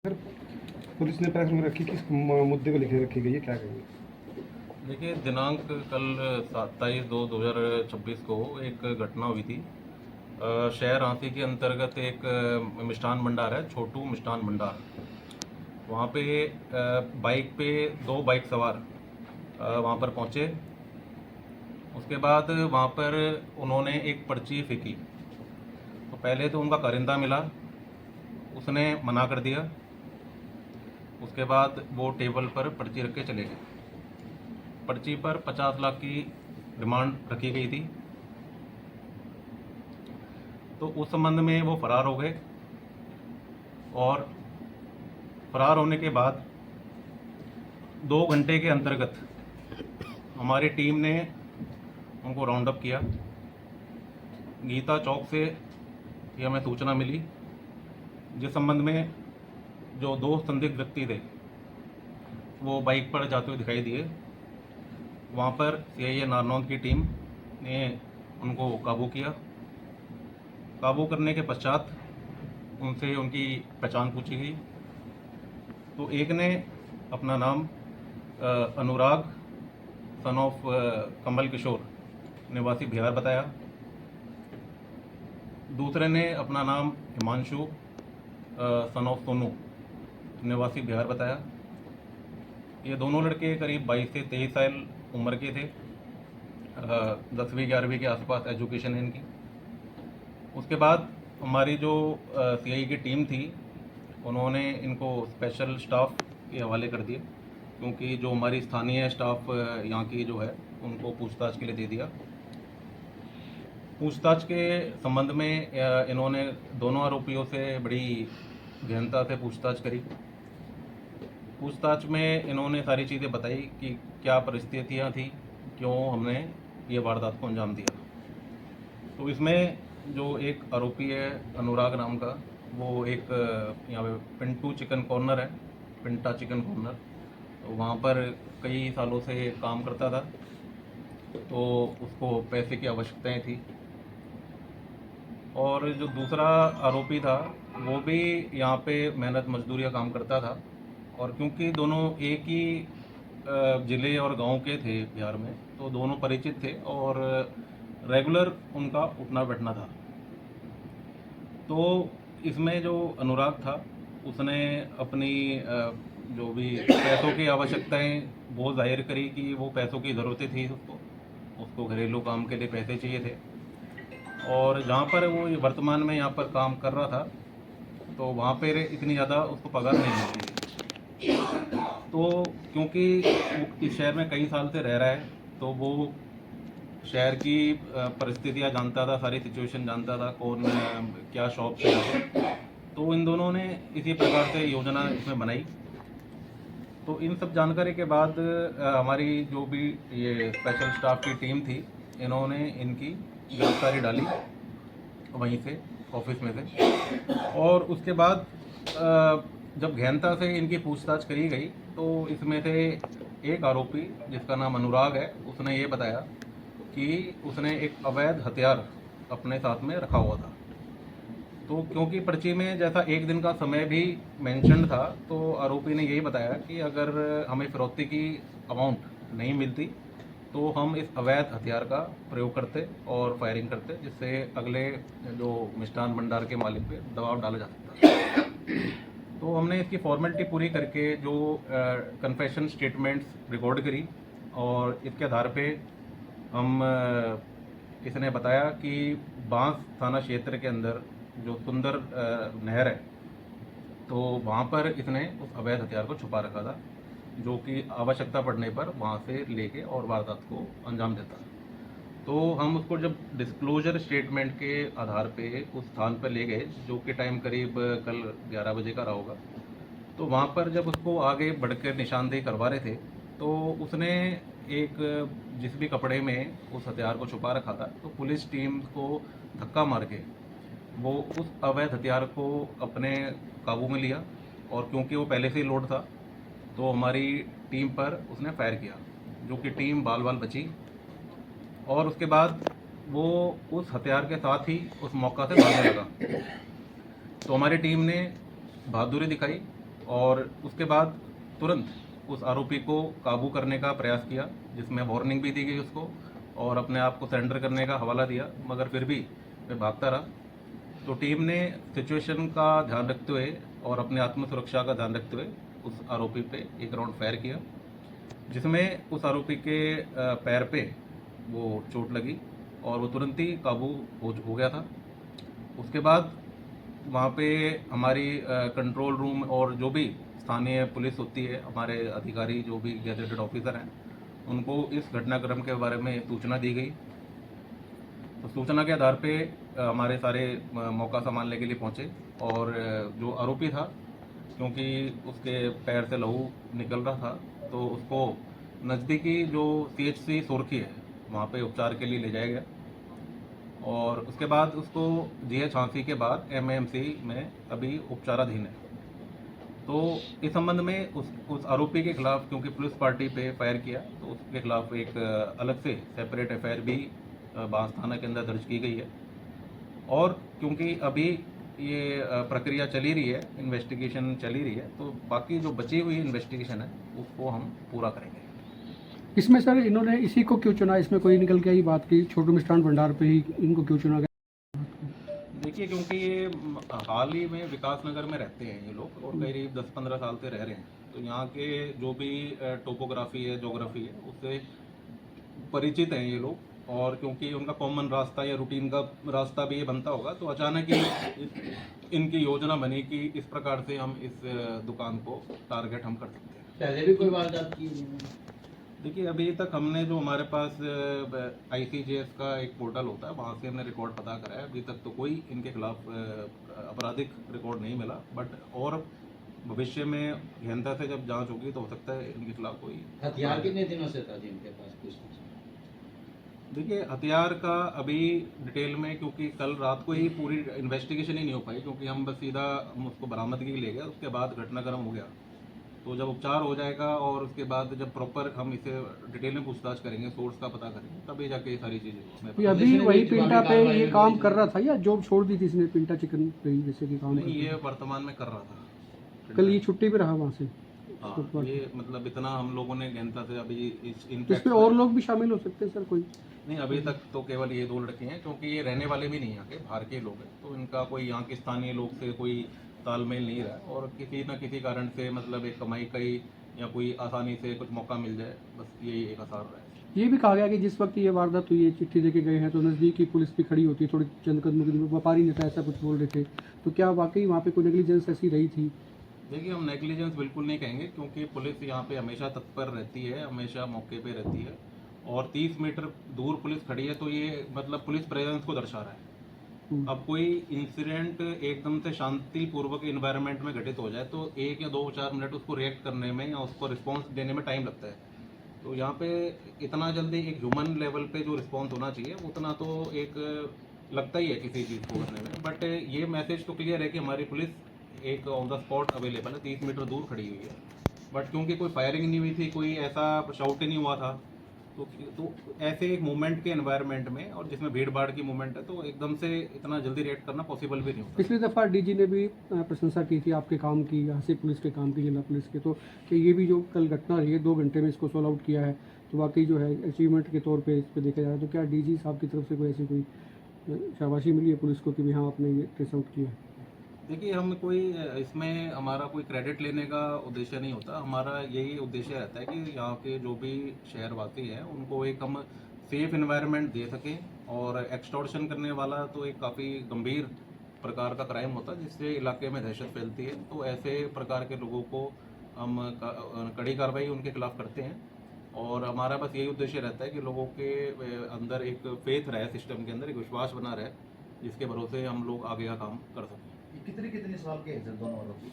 Sir, police ने press में रखी, किस मुद्दे को लेकर रखी गई है, क्या कहेंगे? देखिए, दिनांक कल 27/2/2026 को एक घटना हुई थी। शहर रांची के अंतर्गत एक मिष्ठान भंडार है, छोटू मिष्ठान भंडार। वहाँ पे बाइक पे दो बाइक सवार वहाँ पर पहुँचे। उसके बाद वहाँ पर उन्होंने एक पर्ची फेंकी। तो पहले तो उनका कारिंदा मिला, उसने मना कर दिया। उसके बाद वो टेबल पर पर्ची रख के चले गए। पर्ची पर 50 लाख की डिमांड रखी गई थी। तो उस संबंध में वो फरार हो गए और फरार होने के बाद 2 घंटे के अंतर्गत हमारी टीम ने उनको राउंड अप किया। गीता चौक से ये हमें सूचना मिली, जिस संबंध में जो दो संदिग्ध व्यक्ति थे वो बाइक पर जाते हुए दिखाई दिए। वहाँ पर सीआईए नारनौंद की टीम ने उनको काबू किया। काबू करने के पश्चात उनसे उनकी पहचान पूछी गई। तो एक ने अपना नाम अनुराग सन ऑफ कमल किशोर निवासी बिहार बताया। दूसरे ने अपना नाम हिमांशु सन ऑफ सोनू निवासी बिहार बताया। ये दोनों लड़के करीब 22 से 23 साल उम्र के थे। 10वीं 11वीं के आसपास एजुकेशन है इनकी। उसके बाद हमारी जो सीआई की टीम थी, उन्होंने इनको स्पेशल स्टाफ के हवाले कर दिए, क्योंकि जो हमारी स्थानीय स्टाफ यहाँ की जो है उनको पूछताछ के लिए दे दिया। पूछताछ के संबंध में इन्होंने दोनों आरोपियों से बड़ी गहनता से पूछताछ करी। पूछताछ में इन्होंने सारी चीज़ें बताई कि क्या परिस्थितियाँ थी, क्यों हमने ये वारदात को अंजाम दिया। तो इसमें जो एक आरोपी है अनुराग नाम का, वो एक यहाँ पे पिंटू चिकन कॉर्नर है, पिंटा चिकन कॉर्नर, तो वहाँ पर कई सालों से काम करता था। तो उसको पैसे की आवश्यकताएं थी। और जो दूसरा आरोपी था वो भी यहाँ पे मेहनत मजदूरी का काम करता था। और क्योंकि दोनों एक ही ज़िले और गांव के थे बिहार में, तो दोनों परिचित थे और रेगुलर उनका उठना बैठना था। तो इसमें जो अनुराग था उसने अपनी जो भी पैसों की आवश्यकताएं वो जाहिर करी कि वो पैसों की ज़रूरतें थी उसको घरेलू काम के लिए पैसे चाहिए थे। और जहाँ पर वो वर्तमान में यहाँ पर काम कर रहा था, तो वहाँ पर इतनी ज़्यादा उसको पगार नहीं मिलती थी। तो क्योंकि वो इस शहर में कई साल से रह रहा है, तो वो शहर की परिस्थितियाँ जानता था, सारी सिचुएशन जानता था, कौन क्या शॉप से आता। तो इन दोनों ने इसी प्रकार से योजना इसमें बनाई। तो इन सब जानकारी के बाद हमारी जो भी ये स्पेशल स्टाफ की टीम थी, इन्होंने इनकी गिरफ्तारी डाली वहीं से, ऑफिस में से। और उसके बाद जब गहनता से इनकी पूछताछ करी गई, तो इसमें से एक आरोपी जिसका नाम अनुराग है, उसने ये बताया कि उसने एक अवैध हथियार अपने साथ में रखा हुआ था। तो क्योंकि पर्ची में जैसा एक दिन का समय भी मेंशन था, तो आरोपी ने यही बताया कि अगर हमें फिरौती की अमाउंट नहीं मिलती तो हम इस अवैध हथियार का प्रयोग करते और फायरिंग करते, जिससे अगले जो मिष्ठान भंडार के मालिक पे दबाव डाला जा सकता। तो हमने इसकी फॉर्मेलिटी पूरी करके जो कन्फेशन स्टेटमेंट्स रिकॉर्ड करी, और इसके आधार पे हम इसने बताया कि बांस थाना क्षेत्र के अंदर जो सुंदर नहर है, तो वहाँ पर इसने उस अवैध हथियार को छुपा रखा था, जो कि आवश्यकता पड़ने पर वहाँ से लेके और वारदात को अंजाम देता। तो हम उसको जब डिस्क्लोजर स्टेटमेंट के आधार पे उस स्थान पर ले गए, जो कि टाइम करीब कल 11 बजे का रहा होगा, तो वहाँ पर जब उसको आगे बढ़कर निशानदेही करवा रहे थे, तो उसने एक जिस भी कपड़े में उस हथियार को छुपा रखा था, तो पुलिस टीम को धक्का मार के वो उस अवैध हथियार को अपने काबू में लिया। और क्योंकि वो पहले से ही लोड था, तो हमारी टीम पर उसने फायर किया, जो कि टीम बाल बाल बची। और उसके बाद वो उस हथियार के साथ ही उस मौका से भागने लगा। तो हमारी टीम ने बहादुरी दिखाई और उसके बाद तुरंत उस आरोपी को काबू करने का प्रयास किया, जिसमें वार्निंग भी दी गई उसको और अपने आप को सरेंडर करने का हवाला दिया, मगर फिर भी वह भागता रहा। तो टीम ने सिचुएशन का ध्यान रखते हुए और अपने आत्म सुरक्षा का ध्यान रखते हुए उस आरोपी पे एक राउंड फायर किया, जिसमें उस आरोपी के पैर पे वो चोट लगी और वो तुरंत ही काबू हो गया था। उसके बाद वहाँ पे हमारी कंट्रोल रूम और जो भी स्थानीय पुलिस होती है, हमारे अधिकारी जो भी गैजेटेड ऑफिसर हैं, उनको इस घटनाक्रम के बारे में सूचना दी गई। तो सूचना के आधार पे हमारे सारे मौका संभालने के लिए पहुंचे और जो आरोपी था, क्योंकि उसके पैर से लहू निकल रहा था, तो उसको नज़दीकी जो CHC सोरखी है वहाँ पे उपचार के लिए ले जाया गया और उसके बाद उसको GH झांसी के बाद MAMC में अभी उपचाराधीन है। तो इस संबंध में उस आरोपी के खिलाफ, क्योंकि पुलिस पार्टी पे फायर किया, तो उसके खिलाफ एक अलग से सेपरेट FIR भी बांस थाना के अंदर दर्ज की गई है। और क्योंकि अभी ये प्रक्रिया चली रही है, इन्वेस्टिगेशन चली रही है, तो बाकी जो बची हुई इन्वेस्टिगेशन है उसको हम पूरा करेंगे। इसमें सर इन्होंने इसी को क्यों चुना? इसमें कोई निकल के आई बात की छोटू मिष्ठान भंडार पे ही इनको क्यों चुना गया? देखिए, क्योंकि ये हाल ही में विकास नगर में रहते हैं ये लोग और करीब 10-15 साल से रह रहे हैं, तो यहाँ के जो भी टोपोग्राफी है, ज्योग्राफी है, उससे परिचित हैं ये लोग। और क्योंकि उनका कॉमन रास्ता या रूटीन का रास्ता भी ये बनता होगा, तो अचानक ही इनकी योजना बनी कि इस प्रकार से हम इस दुकान को टारगेट हम कर सकते हैं। पहले भी कोई वारदात की? देखिए, अभी तक हमने जो हमारे पास ICJS का एक पोर्टल होता है, वहाँ से हमने रिकॉर्ड पता करा है। अभी तक तो कोई इनके खिलाफ आपराधिक रिकॉर्ड नहीं मिला, बट और भविष्य में गहनता से जब जांच होगी तो हो सकता है इनके खिलाफ कोई हथियार कितने दिनों से था जिनके पास कुछ? देखिए, हथियार का अभी डिटेल में, क्योंकि कल रात को ही पूरी इन्वेस्टिगेशन ही नहीं हो पाई, क्योंकि हम बस सीधा हम उसको बरामदगी ले गए, उसके बाद घटनाक्रम हो गया। तो जब उपचार हो जाएगा और उसके बाद जब प्रॉपर हम इसे डिटेल में पूछताछ करेंगे, सोर्स का पता करेंगे, तभी जाके ये सारी चीज़ें। अभी वही पिंटा पे ये काम कर रहा था या जॉब छोड़ दी थी इसने पिंटा चिकन पे जैसे कि काम? नहीं, ये वर्तमान में कर रहा था। कल ये छुट्टी पे रहा वहाँ से। हाँ, ये मतलब इतना हम लोगों ने गहनता से अभी इसमें और लोग भी शामिल हो सकते हैं सर कोई? नहीं, अभी तक तो केवल ये 2 लड़के हैं, क्योंकि ये रहने वाले भी नहीं यहाँ के, बाहर के लोग हैं, तो इनका कोई यहाँ के स्थानीय लोग से कोई तालमेल नहीं रहा और किसी न किसी कारण से मतलब एक कमाई का ही या कोई आसानी से कुछ मौका मिल जाए, बस यही एक आसार रहा है। ये भी कहा गया कि जिस वक्त ये वारदात हुई है, चिट्ठी देके गए हैं, तो नज़दीक की पुलिस भी खड़ी होती है, थोड़ी चंद कदमों की व्यापारी नेता ऐसा कुछ बोल रहे थे, तो क्या वाकई वहाँ पे कोई नेग्लिजेंस ऐसी रही थी? देखिए, हम नेग्लिजेंस बिल्कुल नहीं कहेंगे, क्योंकि पुलिस यहाँ पे हमेशा तत्पर रहती है, हमेशा मौके पे रहती है और 30 मीटर दूर पुलिस खड़ी है, तो ये मतलब पुलिस प्रेजेंस को दर्शा रहा है। अब कोई इंसिडेंट एकदम से शांतिपूर्वक इन्वायरमेंट में घटित हो जाए, तो 1 या 2-4 मिनट उसको रिएक्ट करने में या उसको रिस्पॉन्स देने में टाइम लगता है। तो यहाँ पे इतना जल्दी एक ह्यूमन लेवल पे जो रिस्पॉन्स होना चाहिए, उतना तो एक लगता ही है किसी चीज़ को करने में। बट ये मैसेज तो क्लियर है कि हमारी पुलिस एक ऑन द स्पॉट अवेलेबल है, 30 मीटर दूर खड़ी हुई है। बट क्योंकि कोई फायरिंग नहीं हुई थी, कोई ऐसा शाउट ही नहीं हुआ था, तो ऐसे एक मूवमेंट के एनवायरनमेंट में और जिसमें भीड़ भाड़ की मूवमेंट है, तो एकदम से इतना जल्दी रिएक्ट करना पॉसिबल भी नहीं होता। पिछली दफ़ा DG ने भी प्रशंसा की थी आपके काम की, यहाँ से पुलिस के काम की, जिला पुलिस के, तो कि ये भी जो कल घटना रही है 2 घंटे में इसको सॉल्व आउट किया है, तो वाकई जो है अचीवमेंट के तौर पे इस पर देखा जाए, तो क्या DG साहब की तरफ से कोई ऐसी कोई शाबाशी मिली है पुलिस को कि हाँ आपने ये ट्रेस आउट किया है? देखिए, हम कोई इसमें हमारा कोई क्रेडिट लेने का उद्देश्य नहीं होता, हमारा यही उद्देश्य रहता है कि यहाँ के जो भी शहरवासी हैं उनको एक हम सेफ इन्वायरमेंट दे सकें। और एक्सटॉर्शन करने वाला तो एक काफ़ी गंभीर प्रकार का क्राइम होता है, जिससे इलाके में दहशत फैलती है, तो ऐसे प्रकार के लोगों को हम कड़ी कार्रवाई उनके खिलाफ करते हैं। और हमारा बस यही उद्देश्य रहता है कि लोगों के अंदर एक फेथ रहे, सिस्टम के अंदर एक विश्वास बना रहे, जिसके भरोसे हम लोग आगे का काम कर सकें। कितने साल के हैं सर दोनों आरोपी?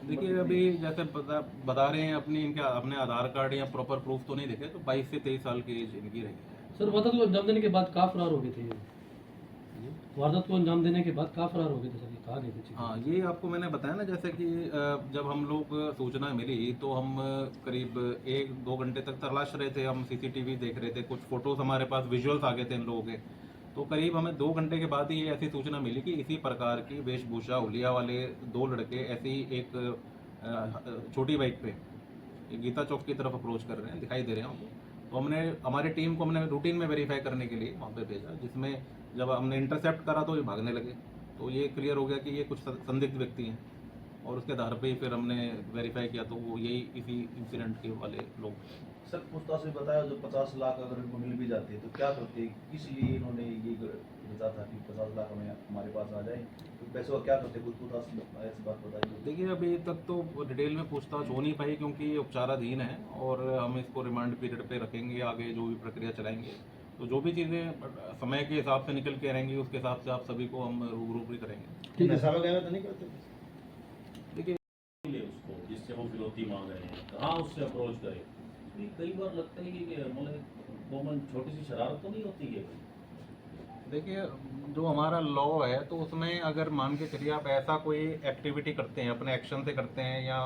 देखिए, अभी जैसे बता रहे हैं अपने आधार कार्ड या प्रॉपर प्रूफ तो नहीं देखे, तो 22 से 23 साल की एज इनकी रही है। सर, वारदात को अंजाम देने के बाद कहाँ फरार हो गए थे? वारदात को अंजाम देने के बाद कहाँ फरार हो गए थे सर? कहाँ गए थे? हाँ, ये आपको मैंने बताया ना, जैसे कि जब हम लोग सूचना मिली तो हम करीब 1-2 घंटे तक तलाश रहे थे, हम CCTV देख रहे थे, कुछ फोटोज हमारे पास विजुअल्स आ गए थे इन लोगों के, तो करीब हमें 2 घंटे के बाद ही ये ऐसी सूचना मिली कि इसी प्रकार की वेशभूषा हुलिया वाले 2 लड़के ऐसी एक छोटी बाइक पे ये गीता चौक की तरफ अप्रोच कर रहे हैं, दिखाई दे रहे हैं हमको। तो हमने हमारी टीम को हमने रूटीन में वेरीफाई करने के लिए वहाँ पे भेजा, जिसमें जब हमने इंटरसेप्ट करा तो ये भागने लगे। तो ये क्लियर हो गया कि ये कुछ संदिग्ध व्यक्ति हैं, और उसके आधार पे ही फिर हमने वेरीफाई किया तो वो यही इसी इंसिडेंट के वाले लोग थे। सर पूछताछ में बताया जो 50 लाख अगर इनको मिल भी जाती है तो क्या करते, किस लिए इन्होंने ये सोचा था कि 50 लाख हमें हमारे पास आ जाए, तो पैसे का क्या करते, कुछ पूछताछ ऐसी बात बताइए। देखिए अभी तक तो डिटेल में पूछताछ हो नहीं पाई, क्योंकि ये उपचाराधीन है और हम इसको रिमांड पीरियड पे रखेंगे, आगे जो भी प्रक्रिया चलाएंगे तो जो भी चीज़ें समय के हिसाब से निकल के रहेंगी उसके हिसाब से आप सभी को हम रूबरू भी करेंगे। ठीक है नशा वगैरह तो नहीं करते? देखिए ले उसको जिससे वो फिरौती मांग रहे हैं, कहाँ उससे अप्रोच करें। क्योंकि कई बार लगता है कि मतलब कॉमन छोटी सी शरारत तो नहीं होती है भाई। देखिए जो हमारा लॉ है तो उसमें अगर मान के चलिए आप ऐसा कोई एक्टिविटी करते हैं, अपने एक्शन से करते हैं या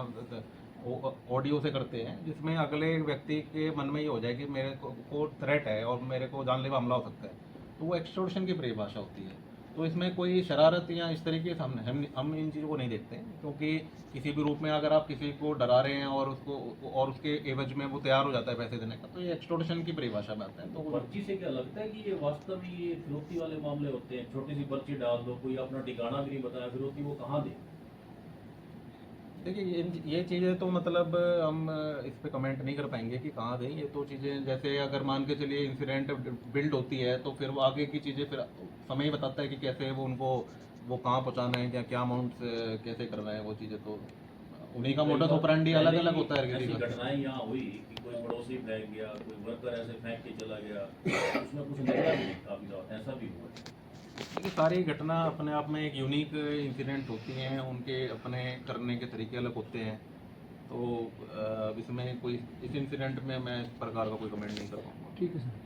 ऑडियो से करते हैं, जिसमें अगले व्यक्ति के मन में ये हो जाए कि मेरे को थ्रेट है और मेरे को जानलेवा हमला हो सकता है, तो वो एक्सटॉर्शन की परिभाषा होती है। तो इसमें कोई शरारत या इस तरीके से हम इन चीज़ों को नहीं देखते हैं, क्योंकि किसी भी रूप में अगर आप किसी को डरा रहे हैं और उसके एवज में वो तैयार हो जाता है पैसे देने का, तो ये एक्सटॉर्शन की परिभाषा में आता है। तो पर्ची से क्या लगता है कि ये वास्तव में ये फिरौती वाले मामले होते हैं? छोटी सी पर्ची डाल दो, कोई अपना ठिकाना भी नहीं बताया, फिरौती वो कहाँ दे? देखिए ये चीज़ें तो मतलब हम इस पे कमेंट नहीं कर पाएंगे कि कहाँ दें। ये तो चीज़ें जैसे अगर मान के चलिए इंसिडेंट बिल्ड होती है तो फिर वो आगे की चीज़ें फिर समय ही बताता है कि कैसे वो उनको वो कहाँ पहुँचाना है या क्या अमाउंट कैसे करना है। वो चीज़ें तो उन्हीं का मोडस ऑपरेंडी अलग अलग होता है ऐसी किसी का। घटनाएं यहाँ हुई कि कोई पड़ोसी फेंक गया, कोई वर्कर ऐसे फेंक के चला गया, उसमें कुछ निकला भी नहीं, काफी ज्यादा ऐसा भी हुआ है। देखिए सारी घटना अपने आप में एक यूनिक इंसिडेंट होती हैं, उनके अपने करने के तरीके अलग होते हैं। तो इसमें कोई इस इंसिडेंट में मैं इस प्रकार का कोई कमेंट नहीं कर पाऊँगा। ठीक है सर।